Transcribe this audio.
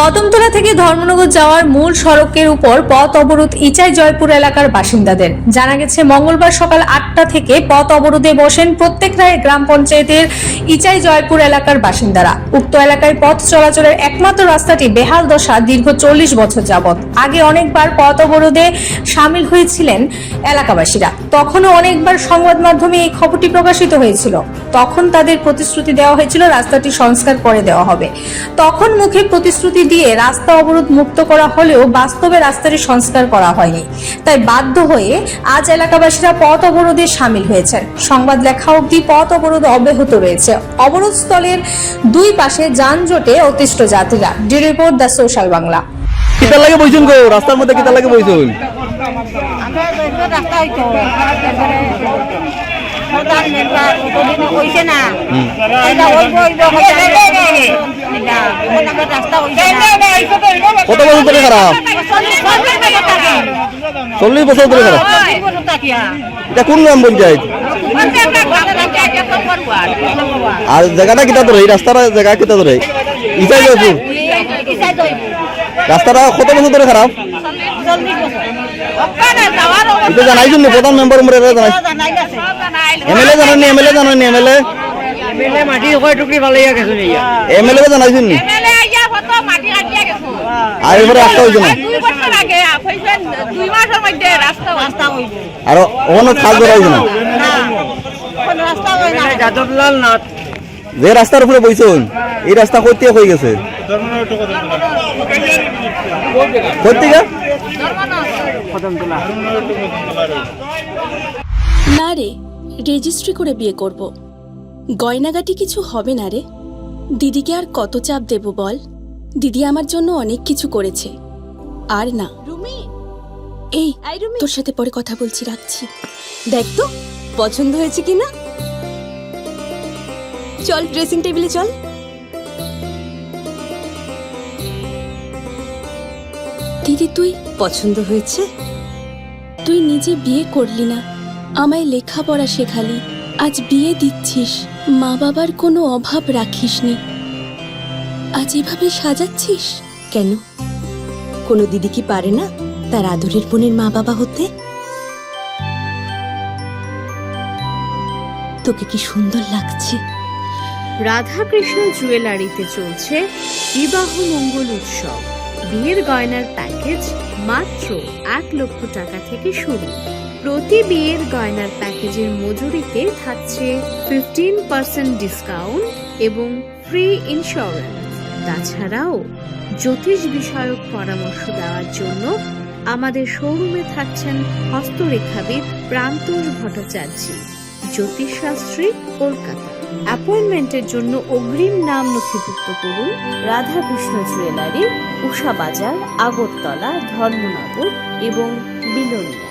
কদমতলা থেকে ধর্মনগর যাওয়ার মূল সড়কের উপর পথ অবরোধ ইচাই জয়পুর এলাকার বাসিন্দাদের। জানা গেছে মঙ্গলবার সকাল 8টা থেকে পথ অবরোধে বসেন প্রত্যেক রায় গ্রাম পঞ্চায়েতের ইচাই জয়পুর এলাকার বাসিন্দারা। উক্ত এলাকায় পথ চলাচলের একমাত্র রাস্তাটি বেহাল দশা দীর্ঘ 40 বছর যাবৎ। আগে অনেকবার পথ অবরোধে সামিল হয়েছিলেন এলাকাবাসীরা, তখনও অনেকবার সংবাদ মাধ্যমে এই খবরটি প্রকাশিত হয়েছিল। তখন তাদের প্রতিশ্রুতি দেওয়া হয়েছিল রাস্তাটি সংস্কার করে দেওয়া হবে। তখন মুখে প্রতিশ্রুতি দিয়ে রাস্তা অবরোধ মুক্ত করা হলেও বাস্তবে রাস্তাটি সংস্কার করা হয়নি। তাই বাধ্য হয়ে আজ এলাকাবাসীরা পথ অবরোধে সামিল হয়েছেন। সংবাদ লেখা অবধি পথ অবরোধ অব্যাহত রয়েছে। অবরোধ স্থলের দুই পাশে যানজটে অতিষ্ঠ যাত্রীরা। D report, the social Bangla. কিতা লাগে বইছুন গো রাস্তার মধ্যে কিতা লাগে বইছুন? কত বছর ধরে খারাপ? 40 বছর ধরে খারাপ। এটা কোন গ্রাম পঞ্চায়েত? আর জায়গাটা কিতা ধরে? এই রাস্তার জায়গা কিতা ধরে? ইচাই জয়পুর রাস্তাটা কত বছর ধরে খারাপ? এটা জানাইছেন নি প্রধান মেম্বার এমএলএ জানাননি? এমএলএ জানাননি? এমএলএ মাটি এমএলএ জানাইছেন নি? আর এবারে রাস্তা হয়েছে না? আর ওখানে খাল ধরা হয়েছে না? যে রাস্তার উপরে বইছেন এই রাস্তা করতে হয়ে গেছে না রে, রেজিস্ট্রি করে বিয়ে করব। গয়নাগাটি কিছু হবে না রে। দিদিকে আর কত চাপ দেব বল? দিদি আমার জন্য অনেক কিছু করেছে। আর না এই তোর সাথে পরে কথা বলছি, রাখছি। দেখ তো পছন্দ হয়েছে কিনা। চল ড্রেসিং টেবিলে চল। দিদি তুই পছন্দ হয়েছে? তুই নিজে বিয়ে করলি না, আমায় লেখাপড়া শেখালি, আজ বিয়ে দিচ্ছিস, মা বাবার কোনো অভাব রাখিসনি, আজ এভাবে সাজাচ্ছিস কেন? কোনো দিদি কি পারে না তার আদরের বোনের মা বাবা হতে? তোকে কি সুন্দর লাগছে। রাধাকৃষ্ণ জুয়েলারিতে চলছে বিবাহ মঙ্গল উৎসব। বিয়ের গয়নার প্যাকেজ মাত্র 1 লক্ষ টাকা থেকে শুরু। প্রতি বিয়ের গয়নার প্যাকেজের মজুরিতে থাকছে 15% ডিসকাউন্ট এবং ফ্রি ইন্স্যুরেন্স। তাছাড়াও জ্যোতিষ বিষয়ক পরামর্শ দেওয়ার জন্য আমাদের শোরুমে থাকছেন হস্তরেখাবিদ প্রান্তোষ ভট্টাচার্য, জ্যোতিষশাস্ত্রী, কলকাতা। অ্যাপয়েন্টমেন্টের জন্য অগ্রিম নাম নথিভুক্ত করুন। রাধাকৃষ্ণ জুয়েলারি, উষা বাজার, আগরতলা, ধর্মনগর এবং বিলোনিয়া।